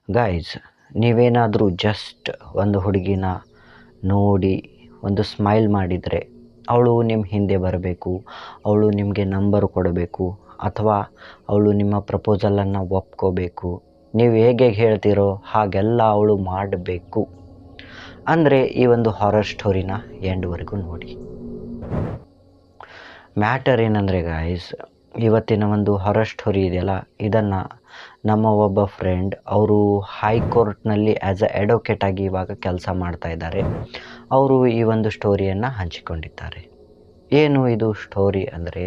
Guys, ನೀವೇನಾದರೂ just ಒಂದು ಹುಡುಗಿನ ನೋಡಿ ಒಂದು ಸ್ಮೈಲ್ ಮಾಡಿದರೆ ಅವಳು ನಿಮ್ಮ ಹಿಂದೆ ಬರಬೇಕು, ಅವಳು ನಿಮಗೆ ನಂಬರ್ ಕೊಡಬೇಕು, ಅಥವಾ ಅವಳು ನಿಮ್ಮ ಪ್ರಪೋಸಲನ್ನು ಒಪ್ಕೋಬೇಕು. ನೀವು ಹೇಗೆ ಹೇಳ್ತೀರೋ ಹಾಗೆಲ್ಲ ಅವಳು ಮಾಡಬೇಕು ಅಂದರೆ ಈ ಒಂದು ಹಾರರ್ ಸ್ಟೋರಿನ ಎಂಡ್ವರೆಗೂ ನೋಡಿ. ಮ್ಯಾಟರ್ ಏನಂದರೆ ಗೈಸ್, ಇವತ್ತಿನ ಒಂದು ಹಾರರ್ ಸ್ಟೋರಿ ಇದೆಯಲ್ಲ, ಇದನ್ನು ನಮ್ಮ ಒಬ್ಬ ಫ್ರೆಂಡ್ ಅವರು ಹೈಕೋರ್ಟ್ನಲ್ಲಿ ಆ್ಯಸ್ ಅ ಅಡ್ವೊಕೇಟ್ ಆಗಿ ಇವಾಗ ಕೆಲಸ ಮಾಡ್ತಾ ಇದ್ದಾರೆ. ಅವರು ಈ ಒಂದು ಸ್ಟೋರಿಯನ್ನು ಹಂಚಿಕೊಂಡಿದ್ದಾರೆ. ಏನು ಇದು ಸ್ಟೋರಿ ಅಂದರೆ,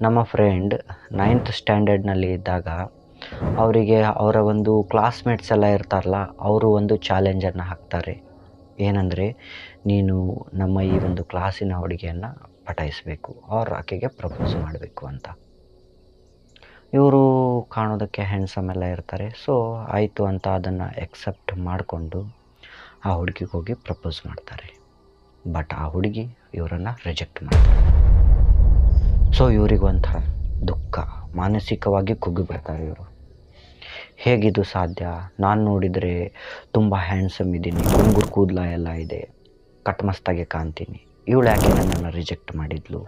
ನಮ್ಮ ಫ್ರೆಂಡ್ 9th ಸ್ಟ್ಯಾಂಡರ್ಡ್ನಲ್ಲಿ ಇದ್ದಾಗ ಅವರಿಗೆ ಅವರ ಒಂದು ಕ್ಲಾಸ್ಮೇಟ್ಸ್ ಎಲ್ಲ ಇರ್ತಾರಲ್ಲ, ಅವರು ಒಂದು ಚಾಲೆಂಜನ್ನು ಹಾಕ್ತಾರೆ. ಏನಂದರೆ, ನೀನು ನಮ್ಮ ಈ ಒಂದು ಕ್ಲಾಸಿನ ಹುಡುಗಿಯನ್ನು ಪಟಾಯಿಸಬೇಕು, ಅವ್ರು ಆಕೆಗೆ ಪ್ರಪೋಸ್ ಮಾಡಬೇಕು ಅಂತ. ಇವರು ಕಾಣೋದಕ್ಕೆ ಹ್ಯಾಂಡ್ಸಮ್ ಎಲ್ಲ ಇರ್ತಾರೆ. ಸೊ ಆಯಿತು ಅಂತ ಅದನ್ನು ಎಕ್ಸೆಪ್ಟ್ ಮಾಡಿಕೊಂಡು ಆ ಹುಡುಗಿಗೆ ಹೋಗಿ ಪ್ರಪೋಸ್ ಮಾಡ್ತಾರೆ. ಬಟ್ ಆ ಹುಡುಗಿ ಇವರನ್ನು ರಿಜೆಕ್ಟ್ ಮಾಡ್ತಾರೆ. ಸೊ ಇವರಿಗೊಂಥರ ದುಃಖ, ಮಾನಸಿಕವಾಗಿ ಕುಗ್ಗಿಬಿಡ್ತಾರೆ ಇವರು. ಹೇಗಿದು ಸಾಧ್ಯ? ನಾನು ನೋಡಿದರೆ ತುಂಬ ಹ್ಯಾಂಡ್ಸಮ್ ಇದ್ದೀನಿ, ಗುಂಗುರು ಕೂದಲ ಎಲ್ಲ ಇದೆ, ಕಟ್ಮಸ್ತಾಗೆ ಕಾಣ್ತೀನಿ, ಇವಳು ಯಾಕೆ ನನ್ನನ್ನು ರಿಜೆಕ್ಟ್ ಮಾಡಿದ್ಲು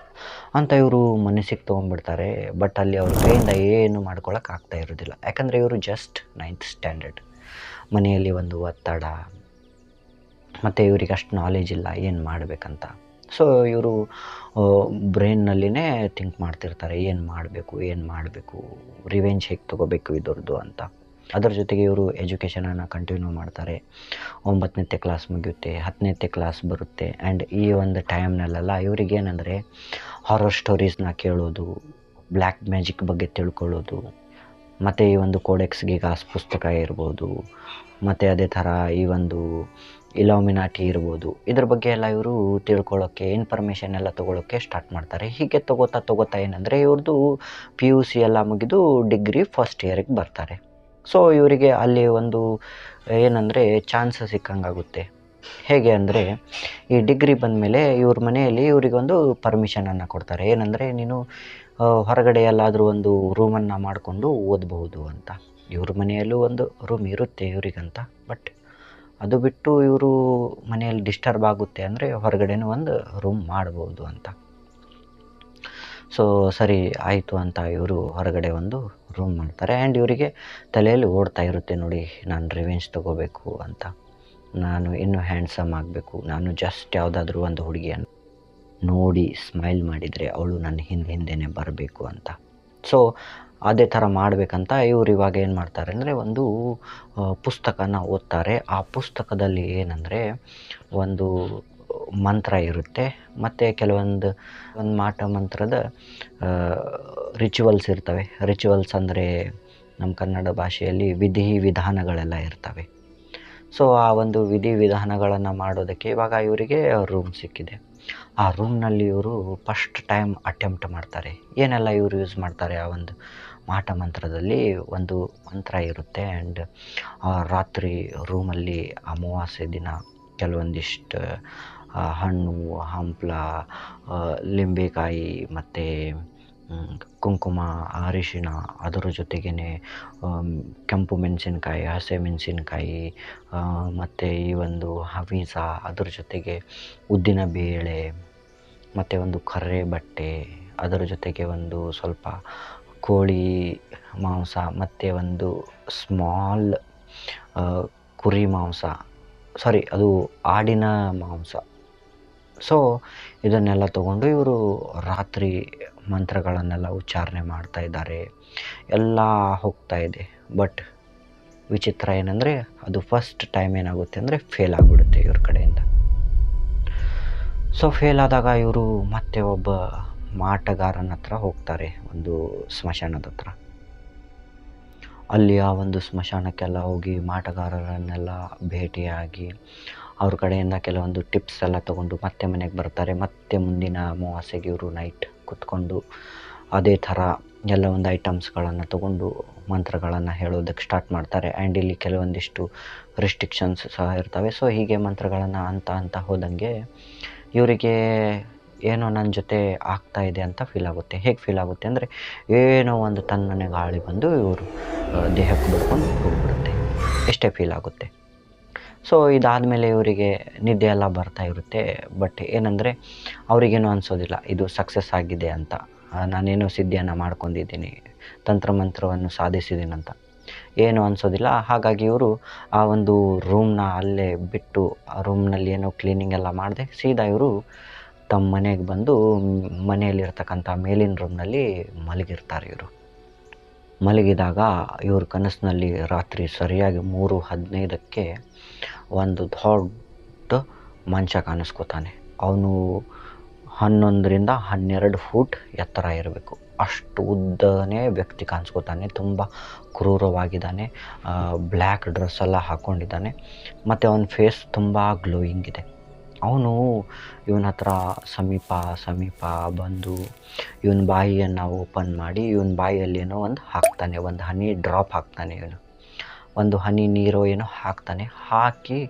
ಅಂತ ಇವರು ಮನಸ್ಸಿಗೆ ತೊಗೊಂಡ್ಬಿಡ್ತಾರೆ. ಬಟ್ ಅಲ್ಲಿ ಅವ್ರ ಕೈಯಿಂದ ಏನು ಮಾಡ್ಕೊಳಕ್ಕೆ ಇರೋದಿಲ್ಲ. ಯಾಕಂದರೆ ಇವರು ಜಸ್ಟ್ 9th ಸ್ಟ್ಯಾಂಡರ್ಡ್, ಮನೆಯಲ್ಲಿ ಒಂದು ಒತ್ತಡ, ಮತ್ತು ಇವ್ರಿಗೆ ಅಷ್ಟು ನಾಲೆಜ್ ಇಲ್ಲ ಏನು ಮಾಡಬೇಕಂತ. ಸೊ ಇವರು ಬ್ರೈನ್ನಲ್ಲಿನೇ ಥಿಂಕ್ ಮಾಡ್ತಿರ್ತಾರೆ, ಏನು ಮಾಡಬೇಕು, ರಿವೆಂಜ್ ಹೇಗೆ ತೊಗೋಬೇಕು ಇದ್ರದ್ದು ಅಂತ. ಅದರ ಜೊತೆಗೆ ಇವರು ಎಜುಕೇಷನನ್ನು ಕಂಟಿನ್ಯೂ ಮಾಡ್ತಾರೆ. 9ನೇ ಕ್ಲಾಸ್ ಮುಗಿಯುತ್ತೆ, 10ನೇ ಕ್ಲಾಸ್ ಬರುತ್ತೆ. ಆ್ಯಂಡ್ ಈ ಒಂದು ಟೈಮ್ನಲ್ಲೆಲ್ಲ ಇವರಿಗೇನೆಂದರೆ ಹಾರರ್ ಸ್ಟೋರೀಸ್ನ ಕೇಳೋದು, ಬ್ಲ್ಯಾಕ್ ಮ್ಯಾಜಿಕ್ ಬಗ್ಗೆ ತಿಳ್ಕೊಳ್ಳೋದು, ಮತ್ತು ಈ ಒಂದು ಕೋಡೆಕ್ಸ್ ಗಿಗಾಸ್ ಪುಸ್ತಕ ಇರ್ಬೋದು, ಮತ್ತು ಅದೇ ಥರ ಈ ಒಂದು ಇಲಾಮಿನಾಟಿ ಇರ್ಬೋದು, ಇದ್ರ ಬಗ್ಗೆ ಎಲ್ಲ ಇವರು ತಿಳ್ಕೊಳ್ಳೋಕ್ಕೆ, ಇನ್ಫಾರ್ಮೇಷನ್ ಎಲ್ಲ ತೊಗೊಳೋಕ್ಕೆ ಸ್ಟಾರ್ಟ್ ಮಾಡ್ತಾರೆ. ಹೀಗೆ ತೊಗೋತಾ ಏನಂದರೆ ಇವ್ರದ್ದು PUC ಎಲ್ಲ ಮುಗಿದು ಡಿಗ್ರಿ ಫಸ್ಟ್ ಇಯರಿಗೆ ಬರ್ತಾರೆ. ಸೊ ಇವರಿಗೆ ಅಲ್ಲಿ ಒಂದು ಏನಂದರೆ ಚಾನ್ಸ್ ಸಿಕ್ಕಂಗಾಗುತ್ತೆ. ಹೇಗೆ ಅಂದರೆ, ಈ ಡಿಗ್ರಿ ಬಂದಮೇಲೆ ಇವ್ರ ಮನೆಯಲ್ಲಿ ಇವರಿಗೊಂದು ಪರ್ಮಿಷನನ್ನು ಕೊಡ್ತಾರೆ. ಏನಂದರೆ, ನೀನು ಹೊರಗಡೆ ಎಲ್ಲಾದರೂ ಒಂದು ರೂಮನ್ನು ಮಾಡಿಕೊಂಡು ಓದಬಹುದು ಅಂತ. ಇವ್ರ ಮನೆಯಲ್ಲೂ ಒಂದು ರೂಮ್ ಇರುತ್ತೆ ಇವರಿಗಂತ. ಬಟ್ ಅದು ಬಿಟ್ಟು ಇವರು ಮನೆಯಲ್ಲಿ ಡಿಸ್ಟರ್ಬ್ ಆಗುತ್ತೆ ಅಂದರೆ ಹೊರಗಡೆನೂ ಒಂದು ರೂಮ್ ಮಾಡ್ಬೋದು ಅಂತ. ಸೊ ಸರಿ ಆಯಿತು ಅಂತ ಇವರು ಹೊರಗಡೆ ಒಂದು ರೂಮ್ ಮಾಡ್ತಾರೆ. ಆ್ಯಂಡ್ ಇವರಿಗೆ ತಲೆಯಲ್ಲಿ ಓಡ್ತಾ ಇರುತ್ತೆ, ನೋಡಿ ನಾನು ರಿವೆಂಜ್ ತೊಗೋಬೇಕು ಅಂತ, ನಾನು ಇನ್ನೂ ಹ್ಯಾಂಡ್ಸಮ್ ಆಗಬೇಕು, ನಾನು ಜಸ್ಟ್ ಯಾವುದಾದ್ರೂ ಒಂದು ಹುಡುಗಿಯನ್ನು ನೋಡಿ ಸ್ಮೈಲ್ ಮಾಡಿದರೆ ಅವಳು ನನ್ನ ಹಿಂದೆನೇ ಬರಬೇಕು ಅಂತ. ಸೊ ಅದೇ ಥರ ಮಾಡಬೇಕಂತ ಇವರು ಇವಾಗ ಏನು ಮಾಡ್ತಾರೆ ಅಂದರೆ, ಒಂದು ಪುಸ್ತಕನ ಓದ್ತಾರೆ. ಆ ಪುಸ್ತಕದಲ್ಲಿ ಏನಂದರೆ ಒಂದು ಮಂತ್ರ ಇರುತ್ತೆ, ಮತ್ತು ಕೆಲವೊಂದು ಮಾಟ ಮಂತ್ರದ ರಿಚುವಲ್ಸ್ ಇರ್ತವೆ. ರಿಚುವಲ್ಸ್ ಅಂದರೆ ನಮ್ಮ ಕನ್ನಡ ಭಾಷೆಯಲ್ಲಿ ವಿಧಿ ವಿಧಾನಗಳೆಲ್ಲ ಇರ್ತವೆ. ಸೊ ಆ ಒಂದು ವಿಧಿ ವಿಧಾನಗಳನ್ನು ಮಾಡೋದಕ್ಕೆ ಇವಾಗ ಇವರಿಗೆ ರೂಮ್ ಸಿಕ್ಕಿದೆ. ಆ ರೂಮ್ನಲ್ಲಿ ಇವರು ಫಸ್ಟ್ ಟೈಮ್ ಅಟೆಂಪ್ಟ್ ಮಾಡ್ತಾರೆ. ಏನೆಲ್ಲ ಇವರು ಯೂಸ್ ಮಾಡ್ತಾರೆ, ಆ ಒಂದು ಮಾಟ ಮಂತ್ರದಲ್ಲಿ ಒಂದು ಮಂತ್ರ ಇರುತ್ತೆ. ಆ್ಯಂಡ್ ರಾತ್ರಿ ರೂಮಲ್ಲಿ ಅಮಾವಾಸ್ಯೆ ದಿನ ಕೆಲವೊಂದಿಷ್ಟು ಹಣ್ಣು, ಹಂಪಲ, ಲಿಂಬೆಕಾಯಿ, ಮತ್ತು ಕುಂಕುಮ, ಅರಿಶಿಣ, ಅದರ ಜೊತೆಗೇ ಕೆಂಪು ಮೆಣಸಿನ್ಕಾಯಿ, ಹಸೆ ಮೆಣಸಿನ್ಕಾಯಿ, ಮತ್ತು ಈ ಒಂದು ಹವೀಸ, ಅದರ ಜೊತೆಗೆ ಉದ್ದಿನ ಬೇಳೆ, ಮತ್ತು ಒಂದು ಕರ್ರೆ ಬಟ್ಟೆ, ಅದರ ಜೊತೆಗೆ ಒಂದು ಸ್ವಲ್ಪ ಕೋಳಿ ಮಾಂಸ, ಮತ್ತು ಒಂದು ಸ್ಮಾಲ್ ಕುರಿ ಮಾಂಸ, ಅದು ಆಡಿನ ಮಾಂಸ. ಸೊ ಇದನ್ನೆಲ್ಲ ತೊಗೊಂಡು ಇವರು ರಾತ್ರಿ ಮಂತ್ರಗಳನ್ನೆಲ್ಲ ಉಚ್ಚಾರಣೆ ಮಾಡ್ತಾ ಇದ್ದಾರೆ. ಎಲ್ಲ ಹೋಗ್ತಾ ಇದೆ. ಬಟ್ ವಿಚಿತ್ರ ಏನಂದರೆ, ಅದು ಫಸ್ಟ್ ಟೈಮ್ ಏನಾಗುತ್ತೆ ಅಂದರೆ ಫೇಲ್ ಆಗಿಬಿಡುತ್ತೆ ಇವ್ರ ಕಡೆಯಿಂದ. ಸೊ ಫೇಲ್ ಆದಾಗ ಇವರು ಮತ್ತೆ ಒಬ್ಬ ಮಾಟಗಾರನ ಹತ್ರ ಹೋಗ್ತಾರೆ, ಒಂದು ಸ್ಮಶಾನದ ಹತ್ರ. ಅಲ್ಲಿ ಆ ಒಂದು ಸ್ಮಶಾನಕ್ಕೆಲ್ಲ ಹೋಗಿ ಮಾಟಗಾರರನ್ನೆಲ್ಲ ಭೇಟಿಯಾಗಿ ಅವ್ರ ಕಡೆಯಿಂದ ಕೆಲವೊಂದು ಟಿಪ್ಸ್ ಎಲ್ಲ ತೊಗೊಂಡು ಮತ್ತೆ ಮನೆಗೆ ಬರ್ತಾರೆ. ಮತ್ತೆ ಮುಂದಿನ ಅಮಾವಾಸ್ಯೆಗೆ ಇವರು ನೈಟ್ ಕೂತ್ಕೊಂಡು ಅದೇ ಥರ ಎಲ್ಲ ಒಂದು ಐಟಮ್ಸ್ಗಳನ್ನು ತೊಗೊಂಡು ಮಂತ್ರಗಳನ್ನು ಹೇಳೋದಕ್ಕೆ ಸ್ಟಾರ್ಟ್ ಮಾಡ್ತಾರೆ. ಆ್ಯಂಡ್ ಇಲ್ಲಿ ಕೆಲವೊಂದಿಷ್ಟು ರಿಸ್ಟ್ರಿಕ್ಷನ್ಸ್ ಸಹ ಇರ್ತವೆ. ಸೊ ಹೀಗೆ ಮಂತ್ರಗಳನ್ನು ಅಂತ ಹೋದಂಗೆ ಇವರಿಗೆ ಏನೋ ನನ್ನ ಜೊತೆ ಆಗ್ತಾ ಇದೆ ಅಂತ ಫೀಲ್ ಆಗುತ್ತೆ. ಹೇಗೆ ಫೀಲ್ ಆಗುತ್ತೆ ಅಂದರೆ, ಏನೋ ಒಂದು ತಣ್ಣನೆ ಗಾಳಿ ಬಂದು ಇವರು ದೇಹಕ್ಕೆ ಬಡ್ಕೊಂಡು ಹೋಗ್ಬಿಡುತ್ತೆ, ಇಷ್ಟೇ ಫೀಲ್ ಆಗುತ್ತೆ. ಸೊ ಇದಾದಮೇಲೆ ಇವರಿಗೆ ನಿದ್ದೆ ಎಲ್ಲ ಬರ್ತಾ ಇರುತ್ತೆ. ಬಟ್ ಏನಂದರೆ ಅವರಿಗೇನು ಅನಿಸೋದಿಲ್ಲ ಇದು ಸಕ್ಸಸ್ ಆಗಿದೆ ಅಂತ, ನಾನೇನೋ ಸಿದ್ಧಿಯನ್ನು ಮಾಡ್ಕೊಂಡಿದ್ದೀನಿ, ತಂತ್ರಮಂತ್ರವನ್ನು ಸಾಧಿಸಿದ್ದೀನಿ ಅಂತ ಏನೂ ಅನಿಸೋದಿಲ್ಲ. ಹಾಗಾಗಿ ಇವರು ಆ ಒಂದು ರೂಮ್ನ ಅಲ್ಲೇ ಬಿಟ್ಟು, ಆ ರೂಮ್ನಲ್ಲಿ ಏನೋ ಕ್ಲೀನಿಂಗ್ ಎಲ್ಲ ಮಾಡದೆ ಸೀದಾ ಇವರು ತಮ್ಮ ಮನೆಗೆ ಬಂದು ಮನೆಯಲ್ಲಿರ್ತಕ್ಕಂಥ ಮೇಲಿನ ರೂಮ್ನಲ್ಲಿ ಮಲಗಿರ್ತಾರೆ. ಇವರು ಮಲಗಿದಾಗ ಇವ್ರ ಕನಸಿನಲ್ಲಿ ರಾತ್ರಿ ಸರಿಯಾಗಿ 3:15ಕ್ಕೆ ಒಂದು ದೊಡ್ಡ ಮಂಚ ಕಾಣಿಸ್ಕೊತಾನೆ. ಅವನು 11ರಿಂದ 12 ಫೂಟ್ ಎತ್ತರ ಇರಬೇಕು, ಅಷ್ಟು ಉದ್ದನೇ ವ್ಯಕ್ತಿ ಕಾಣಿಸ್ಕೊತಾನೆ. ತುಂಬ ಕ್ರೂರವಾಗಿದ್ದಾನೆ, ಬ್ಲ್ಯಾಕ್ ಡ್ರೆಸ್ ಎಲ್ಲ ಹಾಕ್ಕೊಂಡಿದ್ದಾನೆ ಮತ್ತು ಅವನ ಫೇಸ್ ತುಂಬ ಗ್ಲೋಯಿಂಗ್ ಇದೆ. ಅವನು ಇವನ ಹತ್ರ ಸಮೀಪ ಬಂದು ಇವನ ಬಾಯಿಯನ್ನು ಓಪನ್ ಮಾಡಿ ಇವನ ಬಾಯಿಯಲ್ಲಿ ಏನೋ ಒಂದು ಹಾಕ್ತಾನೆ, ಒಂದು ಹನಿ ಡ್ರಾಪ್ ಹಾಕ್ತಾನೆ. ಇವನು ಒಂದು ಹನಿ ನೀರೋ ಏನೋ ಹಾಕ್ತಾನೆ, ಹಾಕಿ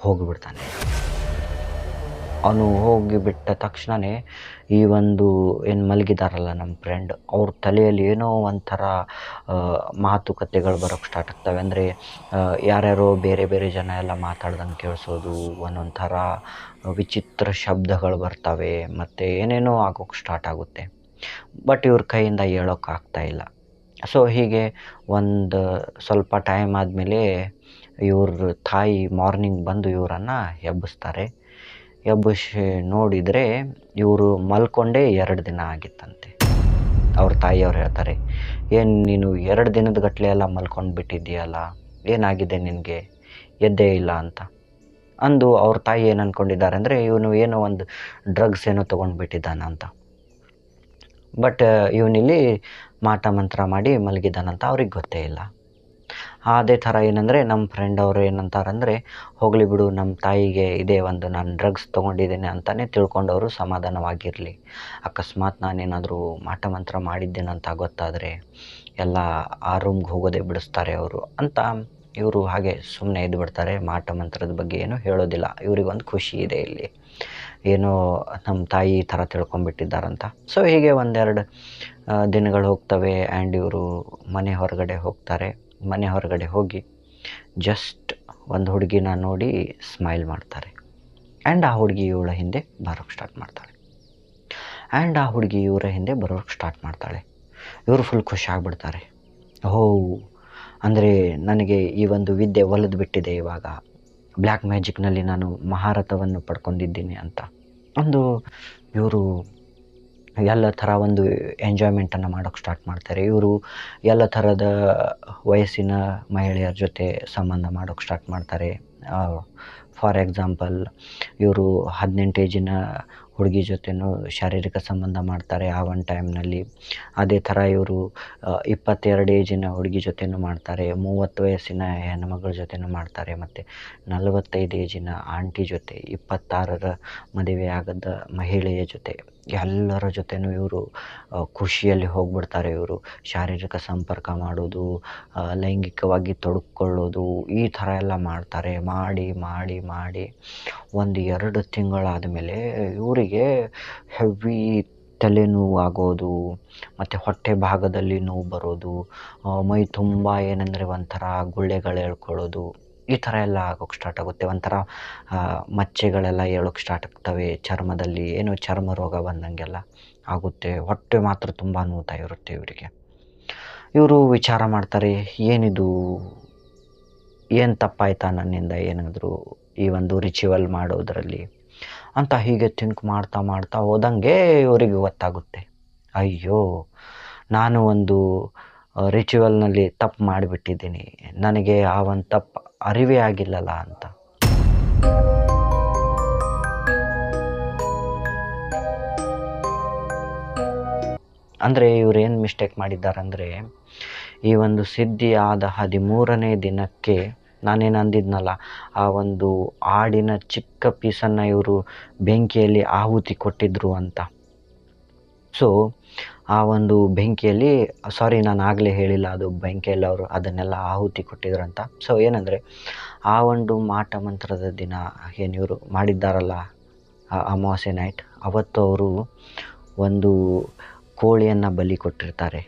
ಹೋಗಿಬಿಡ್ತಾನೆ. ಅವನು ಹೋಗಿಬಿಟ್ಟ ತಕ್ಷಣವೇ ಈ ಒಂದು ಏನು ಮಲಗಿದಾರಲ್ಲ ನಮ್ಮ ಫ್ರೆಂಡ್, ಅವ್ರ ತಲೆಯಲ್ಲಿ ಏನೋ ಒಂಥರ ಮಾತುಕತೆಗಳು ಬರೋಕ್ಕೆ ಸ್ಟಾರ್ಟ್ ಆಗ್ತವೆ. ಅಂದರೆ ಯಾರ್ಯಾರೋ ಬೇರೆ ಬೇರೆ ಜನ ಎಲ್ಲ ಮಾತಾಡ್ದಂಗೆ ಕೇಳಿಸೋದು, ಒಂದೊಂದು ಥರ ವಿಚಿತ್ರ ಶಬ್ದಗಳು ಬರ್ತವೆ ಮತ್ತು ಏನೇನೋ ಆಗೋಕ್ಕೆ ಸ್ಟಾರ್ಟ್ ಆಗುತ್ತೆ. ಬಟ್ ಇವ್ರ ಕೈಯಿಂದ ಹೇಳೋಕ್ಕಾಗ್ತಾಯಿಲ್ಲ. ಸೊ ಹೀಗೆ ಒಂದು ಸ್ವಲ್ಪ ಟೈಮ್ ಆದಮೇಲೆ ಇವ್ರ ತಾಯಿ ಮಾರ್ನಿಂಗ್ ಬಂದು ಇವರನ್ನು ಎಬ್ಬಿಸ್ತಾರೆ. ಎಬ್ಬಿಸಿ ನೋಡಿದರೆ ಇವರು ಮಲ್ಕೊಂಡೇ 2 ದಿನ ಆಗಿತ್ತಂತೆ. ಅವ್ರ ತಾಯಿಯವ್ರು ಹೇಳ್ತಾರೆ, ಏನು ನೀನು 2 ದಿನದ ಗಟ್ಟಲೆ ಎಲ್ಲ ಮಲ್ಕೊಂಡು ಬಿಟ್ಟಿದ್ದೀಯಲ್ಲ, ಏನಾಗಿದೆ ನಿನಗೆ, ಎದ್ದೇ ಇಲ್ಲ ಅಂತ ಅಂದು ಅವ್ರ ತಾಯಿ ಏನು ಅಂದ್ಕೊಂಡಿದ್ದಾರೆ ಅಂದರೆ ಇವನು ಏನೋ ಒಂದು ಡ್ರಗ್ಸ್ ಏನೋ ತೊಗೊಂಡ್ಬಿಟ್ಟಿದ್ದಾನ ಅಂತ. ಬಟ್ ಇವನಿಲ್ಲಿ ಮಾಟ ಮಂತ್ರ ಮಾಡಿ ಮಲಗಿದ್ದಾನಂತ ಅವ್ರಿಗೆ ಗೊತ್ತೇ ಇಲ್ಲ. ಅದೇ ಥರ ಏನಂದರೆ ನಮ್ಮ ಫ್ರೆಂಡ್ ಅವರು ಏನಂತಾರಂದರೆ, ಹೋಗಲಿ ಬಿಡು, ನಮ್ಮ ತಾಯಿಗೆ ಇದೇ ಒಂದು ನಾನು ಡ್ರಗ್ಸ್ ತೊಗೊಂಡಿದ್ದೇನೆ ಅಂತಲೇ ತಿಳ್ಕೊಂಡವರು ಸಮಾಧಾನವಾಗಿರಲಿ, ಅಕಸ್ಮಾತ್ ನಾನೇನಾದರೂ ಮಾಟ ಮಂತ್ರ ಮಾಡಿದ್ದೇನಂತ ಗೊತ್ತಾದರೆ ಎಲ್ಲ ಆ ರೂಮ್ಗೆ ಹೋಗೋದೇ ಬಿಡಿಸ್ತಾರೆ ಅವರು ಅಂತ ಇವರು ಹಾಗೆ ಸುಮ್ಮನೆ ಇದ್ದು ಬಿಡ್ತಾರೆ. ಮಾಟ ಮಂತ್ರದ ಬಗ್ಗೆ ಏನೂ ಹೇಳೋದಿಲ್ಲ. ಇವರಿಗೊಂದು ಖುಷಿ ಇದೆ ಇಲ್ಲಿ, ಏನೋ ನಮ್ಮ ತಾಯಿ ಈ ಥರ ತಿಳ್ಕೊಂಬಿಟ್ಟಿದ್ದಾರಂತ. ಸೊ ಹೀಗೆ 1-2 ದಿನಗಳು ಹೋಗ್ತವೆ ಆ್ಯಂಡ್ ಇವರು ಮನೆ ಹೊರಗಡೆ ಹೋಗ್ತಾರೆ. ಮನೆ ಹೊರಗಡೆ ಹೋಗಿ ಜಸ್ಟ್ ಒಂದು ಹುಡುಗಿನ ನೋಡಿ ಸ್ಮೈಲ್ ಮಾಡ್ತಾರೆ. ಆ್ಯಂಡ್ ಆ ಹುಡುಗಿ ಇವಳ ಹಿಂದೆ ಬರೋಕ್ಕೆ ಸ್ಟಾರ್ಟ್ ಮಾಡ್ತಾಳೆ. ಇವರು ಫುಲ್ ಖುಷಿ ಆಗಿಬಿಡ್ತಾರೆ. ಅಂದರೆ ನನಗೆ ಈ ಒಂದು ವಿದ್ಯೆ ಒಲಿದು ಬಿಟ್ಟಿದೆ, ಇವಾಗ ಬ್ಲ್ಯಾಕ್ ಮ್ಯಾಜಿಕ್ನಲ್ಲಿ ನಾನು ಮಹಾರಥವನ್ನು ಪಡ್ಕೊಂಡಿದ್ದೀನಿ ಅಂತ ಒಂದು ಇವರು ಎಲ್ಲ ಥರ ಒಂದು ಎಂಜಾಯ್ಮೆಂಟನ್ನು ಮಾಡೋಕ್ಕೆ ಸ್ಟಾರ್ಟ್ ಮಾಡ್ತಾರೆ. ಇವರು ಎಲ್ಲ ಥರದ ವಯಸ್ಸಿನ ಮಹಿಳೆಯರ ಜೊತೆ ಸಂಬಂಧ ಮಾಡೋಕ್ಕೆ ಸ್ಟಾರ್ಟ್ ಮಾಡ್ತಾರೆ. ಫಾರ್ ಎಕ್ಸಾಂಪಲ್, ಇವರು 18 ಏಜಿನ ಹುಡುಗಿ ಜೊತೆನೂ ಶಾರೀರಿಕ ಸಂಬಂಧ ಮಾಡ್ತಾರೆ ಆ ಒಂದು ಟೈಮ್ನಲ್ಲಿ. ಅದೇ ಥರ ಇವರು 22 ಏಜಿನ ಹುಡುಗಿ ಜೊತೆನೂ ಮಾಡ್ತಾರೆ, 30 ವಯಸ್ಸಿನ ಹೆಣ್ಣುಮಗಳ ಜೊತೆನೂ ಮಾಡ್ತಾರೆ, ಮತ್ತು 45 ಏಜಿನ ಆಂಟಿ ಜೊತೆ, 26ರ ಮದುವೆ ಆಗದ ಮಹಿಳೆಯ ಜೊತೆ, ಎಲ್ಲರ ಜೊತೆನೂ ಇವರು ಖುಷಿಯಲ್ಲಿ ಹೋಗ್ಬಿಡ್ತಾರೆ. ಇವರು ಶಾರೀರಿಕ ಸಂಪರ್ಕ ಮಾಡೋದು, ಲೈಂಗಿಕವಾಗಿ ತೊಡಗಿಕೊಳ್ಳೋದು, ಈ ಥರ ಎಲ್ಲ ಮಾಡ್ತಾರೆ. ಮಾಡಿ 1-2 ತಿಂಗಳಾದ ಮೇಲೆ ಇವರಿಗೆ ಹೆವಿ ತಲೆನೋವು ಆಗೋದು ಮತ್ತು ಹೊಟ್ಟೆ ಭಾಗದಲ್ಲಿ ನೋವು ಬರೋದು, ಮೈ ತುಂಬ ಏನಂದರೆ ಒಂಥರ ಗುಳ್ಳೆಗಳು ಎಳ್ಕೊಳ್ಳೋದು, ಈ ಥರ ಎಲ್ಲ ಆಗೋಕ್ಕೆ ಸ್ಟಾರ್ಟ್ ಆಗುತ್ತೆ. ಒಂಥರ ಮಚ್ಚೆಗಳೆಲ್ಲ ಏಳೋಕ್ಕೆ ಸ್ಟಾರ್ಟ್ ಆಗ್ತವೆ ಚರ್ಮದಲ್ಲಿ, ಏನೋ ಚರ್ಮ ರೋಗ ಬಂದಂಗೆಲ್ಲ ಆಗುತ್ತೆ. ಹೊಟ್ಟೆ ಮಾತ್ರ ತುಂಬ ನೋವ್ತಾ ಇರುತ್ತೆ ಇವರಿಗೆ. ಇವರು ವಿಚಾರ ಮಾಡ್ತಾರೆ, ಏನಿದು, ಏನು ತಪ್ಪಾಯ್ತಾ ನನ್ನಿಂದ ಏನಾದರೂ ಈ ಒಂದು ರಿಚುವಲ್ ಮಾಡೋದರಲ್ಲಿ ಅಂತ ಹೀಗೆ ಥಿಂಕ್ ಮಾಡ್ತಾ ಹೋದಂಗೆ ಇವರಿಗೆ ಗೊತ್ತಾಗುತ್ತೆ, ಅಯ್ಯೋ ನಾನು ಒಂದು ರಿಚುವಲ್ನಲ್ಲಿ ತಪ್ಪು ಮಾಡಿಬಿಟ್ಟಿದ್ದೀನಿ, ನನಗೆ ಆ ಒಂದು ತಪ್ಪು ಅರಿವೇ ಆಗಿಲ್ಲಲ್ಲ ಅಂತ. ಅಂದರೆ ಇವ್ರೇನು ಮಿಸ್ಟೇಕ್ ಮಾಡಿದ್ದಾರಂದರೆ, ಈ ಒಂದು ಸಿದ್ಧಿ ಆದ 13ನೇ ದಿನಕ್ಕೆ ನಾನೇನು ಅಂದಿದ್ನಲ್ಲ, ಆ ಒಂದು ಆಡಿನ ಚಿಕ್ಕ ಪೀಸನ್ನು ಇವರು ಬೆಂಕಿಯಲ್ಲಿ ಆಹುತಿ ಕೊಟ್ಟಿದ್ರು ಅಂತ. ಸೊ ಆ ಒಂದು ಬೆಂಕಿಯಲ್ಲಿ, ನಾನು ಆಗಲೇ ಹೇಳಿಲ್ಲ, ಅದು ಬೆಂಕಿಯಲ್ಲಿ ಅವರು ಅದನ್ನೆಲ್ಲ ಆಹುತಿ ಕೊಟ್ಟಿದ್ರು ಅಂತ. ಸೊ ಏನಂದರೆ, ಆ ಒಂದು ಮಾಟ ಮಂತ್ರದ ದಿನ ಏನು ಇವರು ಮಾಡಿದ್ದಾರಲ್ಲ, ಅಮಾವಾಸ್ಯೆ ನೈಟ್, ಅವತ್ತು ಅವರು ಒಂದು ಕೋಳಿಯನ್ನು ಬಲಿ ಕೊಟ್ಟಿರ್ತಾರೆ.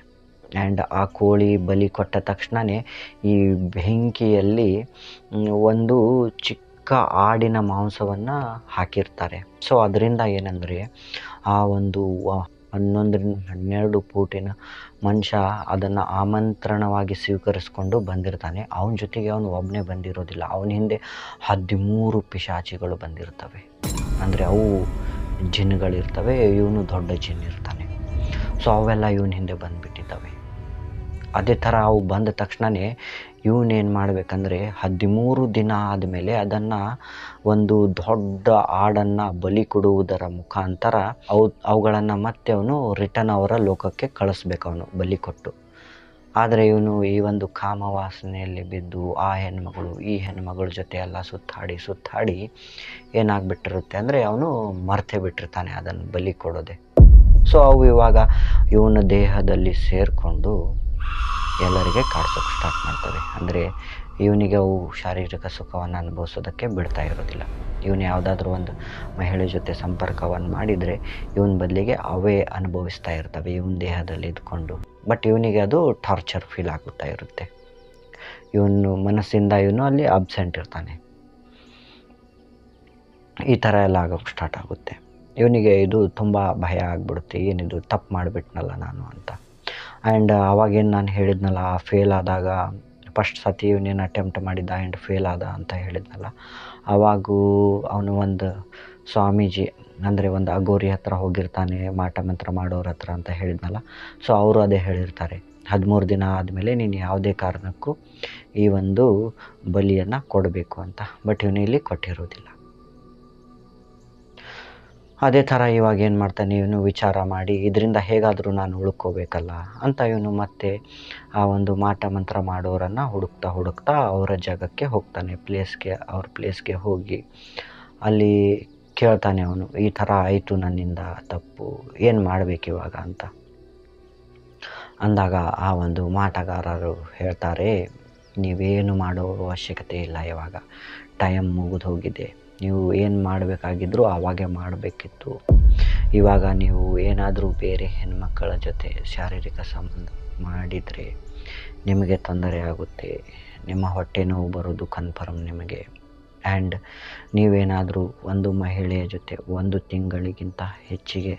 ಆ್ಯಂಡ್ ಆ ಕೋಳಿ ಬಲಿ ಕೊಟ್ಟ ತಕ್ಷಣವೇ ಈ ಬೆಂಕಿಯಲ್ಲಿ ಒಂದು ಚಿಕ್ಕ ಆಡಿನ ಮಾಂಸವನ್ನು ಹಾಕಿರ್ತಾರೆ. ಸೊ ಅದರಿಂದ ಏನಂದರೆ ಆ ಒಂದು 11-12 ಫೂಟಿನ ಮನುಷ್ಯ ಅದನ್ನು ಆಮಂತ್ರಣವಾಗಿ ಸ್ವೀಕರಿಸ್ಕೊಂಡು ಬಂದಿರ್ತಾನೆ. ಅವನ ಜೊತೆಗೆ ಅವನು ಒಬ್ಬನೇ ಬಂದಿರೋದಿಲ್ಲ, ಅವನ ಹಿಂದೆ 13 ಪಿಶಾಚಿಗಳು ಬಂದಿರ್ತವೆ. ಅಂದರೆ ಅವು ಜಿನ್ಗಳಿರ್ತವೆ, ಇವನು ದೊಡ್ಡ ಜಿನ್ ಇರ್ತಾನೆ. ಸೊ ಅವೆಲ್ಲ ಇವನ ಹಿಂದೆ ಬಂದುಬಿಟ್ಟಿದ್ದಾವೆ. ಅದೇ ಥರ ಅವು ಬಂದ ತಕ್ಷಣವೇ ಇವನೇನು ಮಾಡಬೇಕಂದ್ರೆ 13 ದಿನ ಆದಮೇಲೆ ಅದನ್ನು ಒಂದು ದೊಡ್ಡ ಆಡನ್ನು ಬಲಿ ಕೊಡುವುದರ ಮುಖಾಂತರ ಅವುಗಳನ್ನು ಮತ್ತೆ ಅವನು ರಿಟರ್ನ್ ಅವರ ಲೋಕಕ್ಕೆ ಕಳಿಸ್ಬೇಕು, ಅವನು ಬಲಿ ಕೊಟ್ಟು. ಆದರೆ ಇವನು ಈ ಒಂದು ಕಾಮವಾಸನೆಯಲ್ಲಿ ಬಿದ್ದು ಆ ಹೆಣ್ಮಗಳು ಈ ಹೆಣ್ಮಗಳ ಜೊತೆ ಎಲ್ಲ ಸುತ್ತಾಡಿ ಏನಾಗ್ಬಿಟ್ಟಿರುತ್ತೆ ಅಂದರೆ ಅವನು ಮರ್ತೇ ಬಿಟ್ಟಿರ್ತಾನೆ ಅದನ್ನು ಬಲಿ ಕೊಡೋದೆ. ಸೊ ಅವು ಇವಾಗ ಇವನ ದೇಹದಲ್ಲಿ ಸೇರಿಕೊಂಡು ಎಲ್ಲರಿಗೆ ಕಾಡ್ಸೋಕ್ಕೆ ಸ್ಟಾರ್ಟ್ ಮಾಡ್ತವೆ. ಅಂದರೆ ಇವನಿಗೆ ಅವು ಶಾರೀರಿಕ ಸುಖವನ್ನು ಅನುಭವಿಸೋದಕ್ಕೆ ಬಿಡ್ತಾ ಇರೋದಿಲ್ಲ. ಇವನು ಯಾವುದಾದ್ರೂ ಒಂದು ಮಹಿಳೆ ಜೊತೆ ಸಂಪರ್ಕವನ್ನು ಮಾಡಿದರೆ ಇವನ ಬದಲಿಗೆ ಅವೇ ಅನುಭವಿಸ್ತಾ ಇರ್ತವೆ ಇವನ ದೇಹದಲ್ಲಿ ಇದ್ಕೊಂಡು. ಬಟ್ ಇವನಿಗೆ ಅದು ಟಾರ್ಚರ್ ಫೀಲ್ ಆಗುತ್ತಾ ಇರುತ್ತೆ. ಇವನು ಮನಸ್ಸಿಂದ ಇವನು ಅಲ್ಲಿ ಅಬ್ಸೆಂಟ್ ಇರ್ತಾನೆ. ಈ ಥರ ಎಲ್ಲ ಆಗೋಕ್ಕೆ ಸ್ಟಾರ್ಟ್ ಆಗುತ್ತೆ. ಇವನಿಗೆ ಇದು ತುಂಬ ಭಯ ಆಗಿಬಿಡುತ್ತೆ, ಏನಿದು ತಪ್ಪು ಮಾಡಿಬಿಟ್ನಲ್ಲ ನಾನು ಅಂತ. ಆ್ಯಂಡ್ ಅವಾಗೇನು ನಾನು ಹೇಳಿದ್ನಲ್ಲ, ಫೇಲ್ ಆದಾಗ ಫಸ್ಟ್ ಸತಿ ಇವನೇನು ಅಟೆಂಪ್ಟ್ ಮಾಡಿದ್ದ ಆ್ಯಂಡ್ ಫೇಲ್ ಆದ ಅಂತ ಹೇಳಿದ್ನಲ್ಲ, ಆವಾಗೂ ಅವನು ಒಂದು ಸ್ವಾಮೀಜಿ ಅಂದರೆ ಒಂದು ಅಗೋರಿ ಹತ್ರ ಹೋಗಿರ್ತಾನೆ, ಮಾಟ ಮಂತ್ರ ಮಾಡೋರ ಹತ್ರ ಅಂತ ಹೇಳಿದ್ನಲ್ಲ. ಸೊ ಅವರು ಅದೇ ಹೇಳಿರ್ತಾರೆ, 13 ದಿನ ಆದಮೇಲೆ ನೀನು ಯಾವುದೇ ಕಾರಣಕ್ಕೂ ಈ ಒಂದು ಬಲಿಯನ್ನು ಕೊಡಬೇಕು ಅಂತ. ಬಟ್ ಇವನು ಇಲ್ಲಿ ಕೊಟ್ಟಿರೋದಿಲ್ಲ. ಅದೇ ಥರ ಇವಾಗ ಏನು ಮಾಡ್ತಾನೆ, ಇವನು ವಿಚಾರ ಮಾಡಿ ಇದರಿಂದ ಹೇಗಾದರೂ ನಾನು ಉಳ್ಕೋಬೇಕಲ್ಲ ಅಂತ ಇವನು ಮತ್ತೆ ಆ ಒಂದು ಮಾಟ ಮಂತ್ರ ಮಾಡೋರನ್ನು ಹುಡುಕ್ತಾ ಅವರ ಜಾಗಕ್ಕೆ ಹೋಗ್ತಾನೆ, ಅವ್ರ ಪ್ಲೇಸ್ಗೆ ಹೋಗಿ ಅಲ್ಲಿ ಕೇಳ್ತಾನೆ ಅವನು, ಈ ಥರ ಆಯಿತು ನನ್ನಿಂದ ತಪ್ಪು, ಏನು ಮಾಡಬೇಕು ಇವಾಗ ಅಂತ ಅಂದಾಗ ಆ ಒಂದು ಮಾಟಗಾರರು ಹೇಳ್ತಾರೆ, ನೀವೇನು ಮಾಡೋ ಅವಶ್ಯಕತೆ ಇಲ್ಲ, ಇವಾಗ ಟೈಮ್ ಮುಗಿದು ಹೋಗಿದೆ, ನೀವು ಏನು ಮಾಡಬೇಕಾಗಿದ್ರೂ ಆವಾಗೇ ಮಾಡಬೇಕಿತ್ತು. ಇವಾಗ ನೀವು ಏನಾದರೂ ಬೇರೆ ಹೆಣ್ಮಕ್ಕಳ ಜೊತೆ ಶಾರೀರಿಕ ಸಂಬಂಧ ಮಾಡಿದರೆ ನಿಮಗೆ ತೊಂದರೆ ಆಗುತ್ತೆ, ನಿಮ್ಮ ಹೊಟ್ಟೆ ನೋವು ಬರೋದು ಕನ್ಫರ್ಮ್ ನಿಮಗೆ. ಆ್ಯಂಡ್ ನೀವೇನಾದರೂ ಒಂದು ಮಹಿಳೆಯ ಜೊತೆ 1 ತಿಂಗಳಿಗಿಂತ ಹೆಚ್ಚಿಗೆ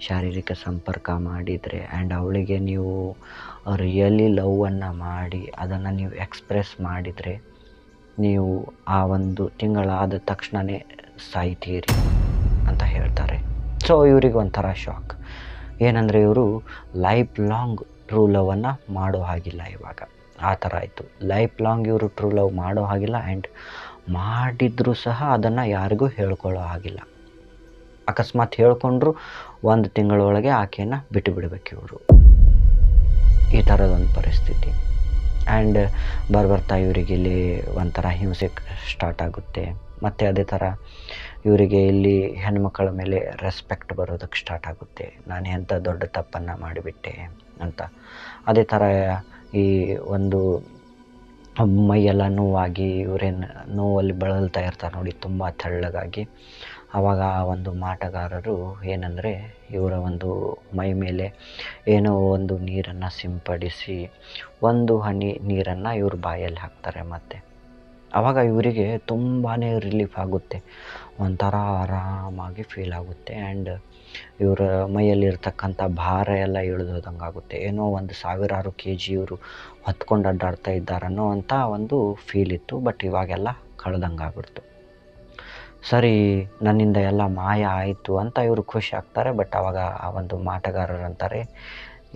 ಶಾರೀರಿಕ ಸಂಪರ್ಕ ಮಾಡಿದರೆ ಆ್ಯಂಡ್ ಅವಳಿಗೆ ನೀವು ರಿಯಲಿ ಲವ್ವನ್ನು ಮಾಡಿ ಅದನ್ನು ನೀವು ಎಕ್ಸ್ಪ್ರೆಸ್ ಮಾಡಿದರೆ ನೀವು ಆ 1 ತಿಂಗಳಾದ ತಕ್ಷಣವೇ ಸಾಯ್ತೀರಿ ಅಂತ ಹೇಳ್ತಾರೆ. ಸೊ ಇವ್ರಿಗೆ ಒಂಥರ ಶಾಕ್. ಏನಂದರೆ ಇವರು ಲೈಫ್ ಲಾಂಗ್ ಟ್ರೂ ಲವನ್ನು ಮಾಡೋ ಹಾಗಿಲ್ಲ, ಇವಾಗ ಆ ಥರ ಆಯಿತು. ಲೈಫ್ ಲಾಂಗ್ ಇವರು ಟ್ರೂ ಲವ್ ಮಾಡೋ ಹಾಗಿಲ್ಲ, ಆ್ಯಂಡ್ ಮಾಡಿದರೂ ಸಹ ಅದನ್ನು ಯಾರಿಗೂ ಹೇಳ್ಕೊಳ್ಳೋ ಹಾಗಿಲ್ಲ. ಅಕಸ್ಮಾತ್ ಹೇಳ್ಕೊಂಡ್ರು 1 ತಿಂಗಳೊಳಗೆ ಆಕೆಯನ್ನು ಬಿಟ್ಟು ಬಿಡಬೇಕು ಇವರು. ಈ ಥರದೊಂದು ಪರಿಸ್ಥಿತಿ. ಆ್ಯಂಡ್ ಬರ್ತಾ ಇವರಿಗೆ ಇಲ್ಲಿ ಒಂಥರ ಹಿಂಸೆ ಸ್ಟಾರ್ಟ್ ಆಗುತ್ತೆ. ಮತ್ತು ಅದೇ ಥರ ಇವರಿಗೆ ಇಲ್ಲಿ ಹೆಣ್ಮಕ್ಕಳ ಮೇಲೆ ರೆಸ್ಪೆಕ್ಟ್ ಬರೋದಕ್ಕೆ ಸ್ಟಾರ್ಟ್ ಆಗುತ್ತೆ, ನಾನು ಎಂಥ ದೊಡ್ಡ ತಪ್ಪನ್ನು ಮಾಡಿಬಿಟ್ಟೆ ಅಂತ. ಅದೇ ಥರ ಈ ಒಂದು ಮೈಯೆಲ್ಲ ನೋವಾಗಿ ಇವರೇನು ನೋವಲ್ಲಿ ಬಳಲ್ತಾ ಇರ್ತಾರೆ ನೋಡಿ, ತುಂಬ ತೆಳ್ಳಗಾಗಿ. ಆವಾಗ ಆ ಒಂದು ಮಾಟಗಾರರು ಏನಂದರೆ ಇವರ ಒಂದು ಮೈ ಮೇಲೆ ಏನೋ ಒಂದು ನೀರನ್ನು ಸಿಂಪಡಿಸಿ 1 ಹನಿ ನೀರನ್ನು ಇವ್ರ ಬಾಯಲ್ಲಿ ಹಾಕ್ತಾರೆ. ಮತ್ತು ಆವಾಗ ಇವರಿಗೆ ತುಂಬಾ ರಿಲೀಫ್ ಆಗುತ್ತೆ, ಒಂಥರ ಆರಾಮಾಗಿ ಫೀಲ್ ಆಗುತ್ತೆ. ಆ್ಯಂಡ್ ಇವರ ಮೈಯಲ್ಲಿರ್ತಕ್ಕಂಥ ಭಾರ ಎಲ್ಲ ಇಳಿದೋದಂಗೆ ಆಗುತ್ತೆ, ಏನೋ ಒಂದು 1000 kg ಇವರು ಹೊತ್ಕೊಂಡು ಅಡ್ಡಾಡ್ತಾ ಇದ್ದಾರನ್ನೋ ಅಂಥ ಒಂದು ಫೀಲ್ ಇತ್ತು. ಬಟ್ ಇವಾಗೆಲ್ಲ ಕಳೆದಂಗೆ ಆಗ್ಬಿಡ್ತು. ಸರಿ, ನನ್ನಿಂದ ಎಲ್ಲ ಮಾಯ ಆಯಿತು ಅಂತ ಇವರು ಖುಷಿ ಆಗ್ತಾರೆ. ಬಟ್ ಆವಾಗ ಆ ಒಂದು ಮಾಟಗಾರರು ಅಂತಾರೆ,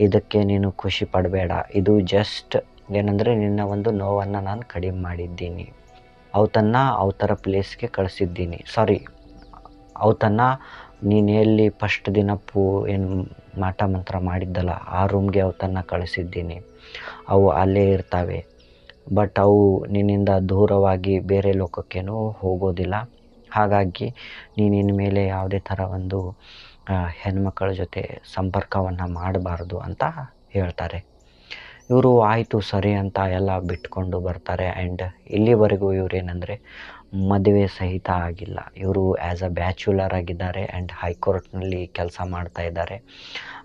ಇದಕ್ಕೆ ನೀನು ಖುಷಿ ಪಡಬೇಡ, ಇದು ಜಸ್ಟ್ ಏನಂದರೆ ನಿನ್ನ ಒಂದು ನೋವನ್ನು ನಾನು ಕಡಿಮೆ ಮಾಡಿದ್ದೀನಿ, ಅವತನ್ನ ಪ್ಲೇಸ್ಗೆ ಕಳಿಸಿದ್ದೀನಿ. ಅವತನ್ನ ನೀನು ಎಲ್ಲಿ ಫಸ್ಟ್ ದಿನ ಏನು ಮಾಟ ಮಂತ್ರ ಮಾಡಿದ್ದಲ್ಲ ಆ ರೂಮ್ಗೆ ಅವತನ್ನ ಕಳಿಸಿದ್ದೀನಿ. ಅವು ಅಲ್ಲೇ ಇರ್ತವೆ, ಬಟ್ ಅವು ನಿನ್ನಿಂದ ದೂರವಾಗಿ ಬೇರೆ ಲೋಕಕ್ಕೇನೂ ಹೋಗೋದಿಲ್ಲ. ಹಾಗಾಗಿ ನೀನು ಇನ್ಮೇಲೆ ಯಾವುದೇ ಥರ ಒಂದು ಹೆಣ್ಮಕ್ಕಳ ಜೊತೆ ಸಂಪರ್ಕವನ್ನು ಮಾಡಬಾರ್ದು ಅಂತ ಹೇಳ್ತಾರೆ. ಇವರು ಆಯಿತು ಸರಿ ಅಂತ ಎಲ್ಲ ಬಿಟ್ಕೊಂಡು ಬರ್ತಾರೆ. ಆ್ಯಂಡ್ ಇಲ್ಲಿವರೆಗೂ ಇವರೇನೆಂದರೆ ಮದುವೆ ಸಹಿತ ಆಗಿಲ್ಲ. ಇವರು ಆ್ಯಸ್ ಅ ಬ್ಯಾಚುಲರ್ ಆಗಿದ್ದಾರೆ ಆ್ಯಂಡ್ ಹೈಕೋರ್ಟ್ನಲ್ಲಿ ಕೆಲಸ ಮಾಡ್ತಾ ಇದ್ದಾರೆ.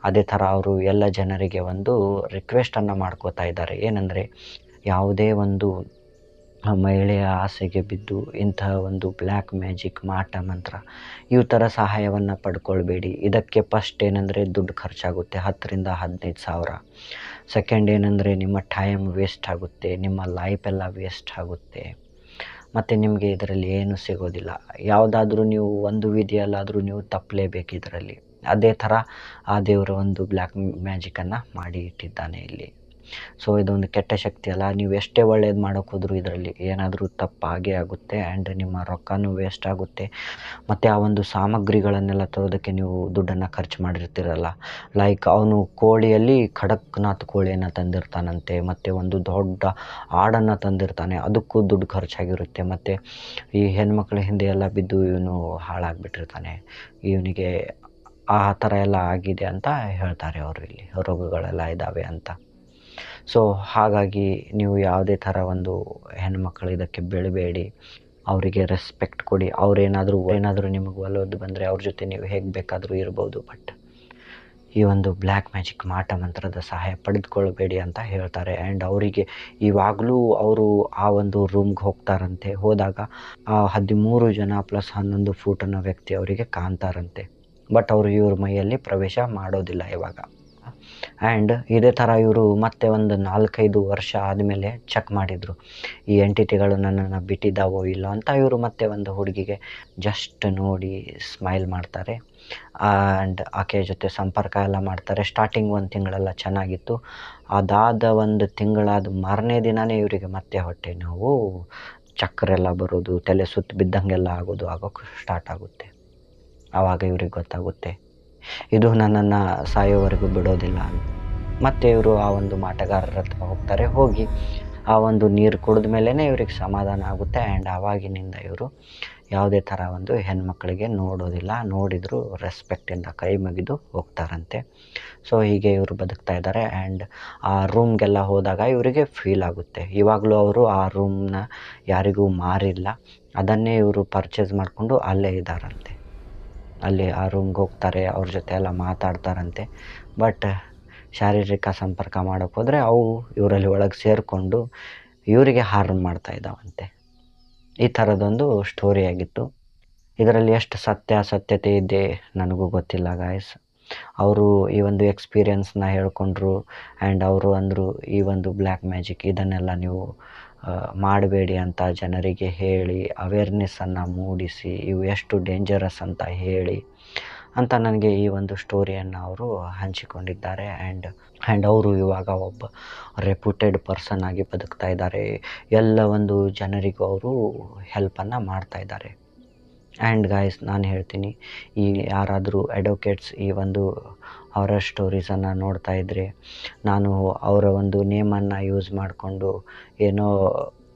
ಅದೇ ಥರ ಅವರು ಎಲ್ಲ ಜನರಿಗೆ ಒಂದು ರಿಕ್ವೆಸ್ಟನ್ನು ಮಾಡ್ಕೋತಾ ಇದ್ದಾರೆ. ಏನಂದರೆ, ಯಾವುದೇ ಒಂದು ಮಹಿಳೆಯ ಆಸೆಗೆ ಬಿದ್ದು ಇಂತಹ ಒಂದು ಬ್ಲ್ಯಾಕ್ ಮ್ಯಾಜಿಕ್, ಮಾಟ ಮಂತ್ರ ಈ ಥರ ಸಹಾಯವನ್ನು ಪಡ್ಕೊಳ್ಬೇಡಿ. ಇದಕ್ಕೆ ಫಸ್ಟ್ ಏನಂದರೆ ದುಡ್ಡು ಖರ್ಚಾಗುತ್ತೆ, 10,000 to 15,000. ಸೆಕೆಂಡ್ ಏನಂದರೆ ನಿಮ್ಮ ಟೈಮ್ ವೇಸ್ಟ್ ಆಗುತ್ತೆ, ನಿಮ್ಮ ಲೈಫೆಲ್ಲ ವೇಸ್ಟ್ ಆಗುತ್ತೆ, ಮತ್ತು ನಿಮಗೆ ಇದರಲ್ಲಿ ಏನೂ ಸಿಗೋದಿಲ್ಲ. ಯಾವುದಾದ್ರೂ ನೀವು ಒಂದು ವಿಧಿಯಲ್ಲಾದರೂ ನೀವು ತಪ್ಪಲೇಬೇಕು ಇದರಲ್ಲಿ. ಅದೇ ಥರ ಆ ದೇವರ ಒಂದು ಬ್ಲ್ಯಾಕ್ ಮ್ಯಾಜಿಕನ್ನು ಮಾಡಿ ಇಟ್ಟಿದ್ದಾನೆ ಇಲ್ಲಿ. ಸೊ ಇದೊಂದು ಕೆಟ್ಟ ಶಕ್ತಿ ಅಲ್ಲ. ನೀವು ಎಷ್ಟೇ ಒಳ್ಳೇದು ಮಾಡೋಕ್ಕೋದ್ರೂ ಇದರಲ್ಲಿ ಏನಾದರೂ ತಪ್ಪಾಗೇ ಆಗುತ್ತೆ ಆ್ಯಂಡ್ ನಿಮ್ಮ ರೊಕ್ಕನೂ ವೇಸ್ಟ್ ಆಗುತ್ತೆ. ಮತ್ತು ಆ ಒಂದು ಸಾಮಗ್ರಿಗಳನ್ನೆಲ್ಲ ತರೋದಕ್ಕೆ ನೀವು ದುಡ್ಡನ್ನು ಖರ್ಚು ಮಾಡಿರ್ತೀರಲ್ಲ. ಲೈಕ್ ಅವನು ಕೋಳಿಯಲ್ಲಿ ಖಡಕ್ನಾಥ್ ಕೋಳಿಯನ್ನು ತಂದಿರ್ತಾನಂತೆ, ಮತ್ತು ಒಂದು ದೊಡ್ಡ ಆಡನ್ನು ತಂದಿರ್ತಾನೆ, ಅದಕ್ಕೂ ದುಡ್ಡು ಖರ್ಚಾಗಿರುತ್ತೆ. ಮತ್ತು ಈ ಹೆಣ್ಮಕ್ಳ ಹಿಂದೆ ಎಲ್ಲ ಬಿದ್ದು ಇವನು ಹಾಳಾಗಿಬಿಟ್ಟಿರ್ತಾನೆ. ಇವನಿಗೆ ಆ ಥರ ಎಲ್ಲ ಆಗಿದೆ ಅಂತ ಹೇಳ್ತಾರೆ ಅವರು, ಇಲ್ಲಿ ರೋಗಗಳೆಲ್ಲ ಇದ್ದಾವೆ ಅಂತ. ಸೊ ಹಾಗಾಗಿ ನೀವು ಯಾವುದೇ ಥರ ಒಂದು ಹೆಣ್ಮಕ್ಳು ಇದಕ್ಕೆ ಬೀಳಬೇಡಿ. ಅವರಿಗೆ ರೆಸ್ಪೆಕ್ಟ್ ಕೊಡಿ. ಏನಾದರೂ ನಿಮಗೆ ಒಲೋದು ಬಂದರೆ ಅವ್ರ ಜೊತೆ ನೀವು ಹೇಗೆ ಬೇಕಾದರೂ ಇರ್ಬೋದು. ಬಟ್ ಈ ಒಂದು ಬ್ಲ್ಯಾಕ್ ಮ್ಯಾಜಿಕ್, ಮಾಟ ಮಂತ್ರದ ಸಹಾಯ ಪಡೆದುಕೊಳ್ಬೇಡಿ ಅಂತ ಹೇಳ್ತಾರೆ. ಆ್ಯಂಡ್ ಅವರಿಗೆ ಇವಾಗಲೂ ಅವರು ಆ ಒಂದು ರೂಮ್ಗೆ ಹೋಗ್ತಾರಂತೆ. ಹೋದಾಗ ಆ 13 ಜನ ಪ್ಲಸ್ 11 ಫೂಟನ ವ್ಯಕ್ತಿ ಅವರಿಗೆ ಕಾಣ್ತಾರಂತೆ. ಬಟ್ ಅವರು ಇವ್ರ ಮೈಯಲ್ಲಿ ಪ್ರವೇಶ ಮಾಡೋದಿಲ್ಲ ಇವಾಗ. ಆ್ಯಂಡ್ ಇದೇ ಥರ ಇವರು ಮತ್ತೆ ಒಂದು 4-5 ವರ್ಷ ಆದಮೇಲೆ ಚೆಕ್ ಮಾಡಿದರು, ಈ ಎಂಟಿಟಿಗಳು ನನ್ನನ್ನು ಬಿಟ್ಟಿದ್ದಾವೋ ಇಲ್ಲ ಅಂತ. ಇವರು ಮತ್ತೆ ಒಂದು ಹುಡುಗಿಗೆ ಜಸ್ಟ್ ನೋಡಿ ಸ್ಮೈಲ್ ಮಾಡ್ತಾರೆ ಆ್ಯಂಡ್ ಆಕೆಯ ಜೊತೆ ಸಂಪರ್ಕ ಎಲ್ಲ ಮಾಡ್ತಾರೆ. ಸ್ಟಾರ್ಟಿಂಗ್ 1 ತಿಂಗಳೆಲ್ಲ ಚೆನ್ನಾಗಿತ್ತು. ಅದಾದ 1 ತಿಂಗಳಾದ ಮಾರನೇ ದಿನವೇ ಇವರಿಗೆ ಮತ್ತೆ ಹೊಟ್ಟೆ ನೋವು, ಚಕ್ಕರೆಲ್ಲ ಬರೋದು, ತಲೆ ಸುತ್ತು ಬಿದ್ದಂಗೆಲ್ಲ ಆಗೋಕ್ಕೆ ಸ್ಟಾರ್ಟ್ ಆಗುತ್ತೆ. ಆವಾಗ ಇವ್ರಿಗೆ ಗೊತ್ತಾಗುತ್ತೆ ಇದು ನನ್ನನ್ನು ಸಾಯೋವರೆಗೂ ಬಿಡೋದಿಲ್ಲ. ಮತ್ತು ಇವರು ಆ ಒಂದು ಮಾಟಗಾರರ ಹತ್ರ ಹೋಗ್ತಾರೆ. ಹೋಗಿ ಆ ಒಂದು ನೀರು ಕುಡಿದ ಮೇಲೇ ಇವ್ರಿಗೆ ಸಮಾಧಾನ ಆಗುತ್ತೆ. ಆ್ಯಂಡ್ ಆವಾಗಿನಿಂದ ಇವರು ಯಾವುದೇ ಥರ ಒಂದು ಹೆಣ್ಮಕ್ಳಿಗೆ ನೋಡೋದಿಲ್ಲ. ನೋಡಿದರೂ ರೆಸ್ಪೆಕ್ಟಿಂದ ಕೈ ಮುಗಿದು ಹೋಗ್ತಾರಂತೆ. ಸೊ ಹೀಗೆ ಇವರು ಬದುಕ್ತಾ ಇದ್ದಾರೆ. ಆ್ಯಂಡ್ ಆ ರೂಮ್ಗೆಲ್ಲ ಹೋದಾಗ ಇವರಿಗೆ ಫೀಲ್ ಆಗುತ್ತೆ, ಇವಾಗಲೂ ಅವರು ಆ ರೂಮ್ನ ಯಾರಿಗೂ ಮಾರಿಲ್ಲ, ಅದನ್ನೇ ಇವರು ಪರ್ಚೇಸ್ ಮಾಡಿಕೊಂಡು ಅಲ್ಲೇ ಇದ್ದಾರಂತೆ. ಅಲ್ಲಿ ಆ ರೂಮ್ಗೆ ಹೋಗ್ತಾರೆ, ಅವ್ರ ಜೊತೆ ಎಲ್ಲ ಮಾತಾಡ್ತಾರಂತೆ. ಬಟ್ ಶಾರೀರಿಕ ಸಂಪರ್ಕ ಮಾಡೋಕ್ಕೆ ಹೋದರೆ ಅವು ಇವರಲ್ಲಿ ಒಳಗೆ ಸೇರಿಕೊಂಡು ಇವರಿಗೆ ಹಾರ್ಮ್ ಮಾಡ್ತಾ ಇದ್ದಾವಂತೆ. ಈ ಥರದೊಂದು ಸ್ಟೋರಿಯಾಗಿತ್ತು. ಇದರಲ್ಲಿ ಎಷ್ಟು ಸತ್ಯಾಸತ್ಯತೆ ಇದೆ ನನಗೂ ಗೊತ್ತಿಲ್ಲ ಗಾಯ್ಸ್. ಅವರು ಈ ಒಂದು ಎಕ್ಸ್ಪೀರಿಯನ್ಸ್ನ ಹೇಳ್ಕೊಂಡ್ರು. ಆ್ಯಂಡ್ ಅವರು ಅಂದರು, ಈ ಒಂದು ಬ್ಲ್ಯಾಕ್ ಮ್ಯಾಜಿಕ್ ಇದನ್ನೆಲ್ಲ ನೀವು ಮಾಡಬೇಡಿ ಅಂತ ಜನರಿಗೆ ಹೇಳಿ, ಅವೇರ್ನೆಸ್ಸನ್ನು ಮೂಡಿಸಿ, ಇವು ಎಷ್ಟು ಡೇಂಜರಸ್ ಅಂತ ಹೇಳಿ ಅಂತ ನನಗೆ ಈ ಒಂದು ಸ್ಟೋರಿಯನ್ನು ಅವರು ಹಂಚಿಕೊಂಡಿದ್ದಾರೆ. ಆ್ಯಂಡ್ ಅವರು ಇವಾಗ ಒಬ್ಬ ರೆಪ್ಯೂಟೆಡ್ ಪರ್ಸನ್ ಆಗಿ ಬದುಕ್ತಾ ಇದ್ದಾರೆ. ಎಲ್ಲ ಒಂದು ಜನರಿಗೂ ಅವರು ಹೆಲ್ಪನ್ನು ಮಾಡ್ತಾ ಇದ್ದಾರೆ. ಆ್ಯಂಡ್ ಗಾಯ್ಸ್, ನಾನು ಹೇಳ್ತೀನಿ, ಈ ಯಾರಾದರೂ ಅಡ್ವೊಕೇಟ್ಸ್ ಈ ಒಂದು ಹಾರರ್ ಸ್ಟೋರೀಸನ್ನು ನೋಡ್ತಾ ಇದ್ದರೆ, ನಾನು ಅವರ ಒಂದು ನೇಮನ್ನು ಯೂಸ್ ಮಾಡಿಕೊಂಡು ಏನೋ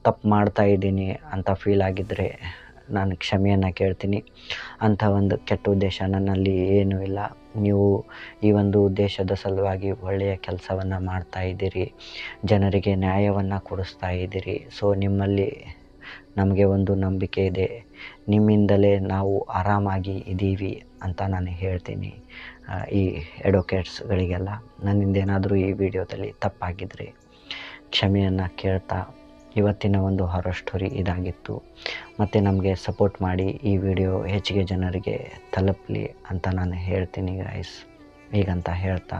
ತಪ್ಪು ಮಾಡ್ತಾ ಇದ್ದೀನಿ ಅಂತ ಫೀಲ್ ಆಗಿದ್ದರೆ ನಾನು ಕ್ಷಮೆಯನ್ನು ಕೇಳ್ತೀನಿ. ಅಂಥ ಒಂದು ಕೆಟ್ಟ ಉದ್ದೇಶ ನನ್ನಲ್ಲಿ ಏನೂ ಇಲ್ಲ. ನೀವು ಈ ಒಂದು ದೇಶದ ಸಲುವಾಗಿ ಒಳ್ಳೆಯ ಕೆಲಸವನ್ನು ಮಾಡ್ತಾ ಇದ್ದೀರಿ, ಜನರಿಗೆ ನ್ಯಾಯವನ್ನು ಕೊಡಿಸ್ತಾ ಇದ್ದೀರಿ. ಸೊ ನಿಮ್ಮಲ್ಲಿ ನಮಗೆ ಒಂದು ನಂಬಿಕೆ ಇದೆ, ನಿಮ್ಮಿಂದಲೇ ನಾವು ಆರಾಮಾಗಿ ಇದ್ದೀವಿ ಅಂತ ನಾನು ಹೇಳ್ತೀನಿ. ಈ ಅಡ್ವೊಕೇಟ್ಸ್ಗಳಿಗೆಲ್ಲ ನನ್ನಿಂದ ಏನಾದರೂ ಈ ವಿಡಿಯೋದಲ್ಲಿ ತಪ್ಪಾಗಿದ್ದರೆ ಕ್ಷಮೆಯನ್ನು ಕೇಳ್ತಾ, ಇವತ್ತಿನ ಒಂದು ಹಾರರ್ ಸ್ಟೋರಿ ಇದಾಗಿತ್ತು. ಮತ್ತು ನಮಗೆ ಸಪೋರ್ಟ್ ಮಾಡಿ, ಈ ವಿಡಿಯೋ ಹೆಚ್ಚಿಗೆ ಜನರಿಗೆ ತಲುಪಲಿ ಅಂತ ನಾನು ಹೇಳ್ತೀನಿ ಗಾಯ್ಸ್. ಹೀಗಂತ ಹೇಳ್ತಾ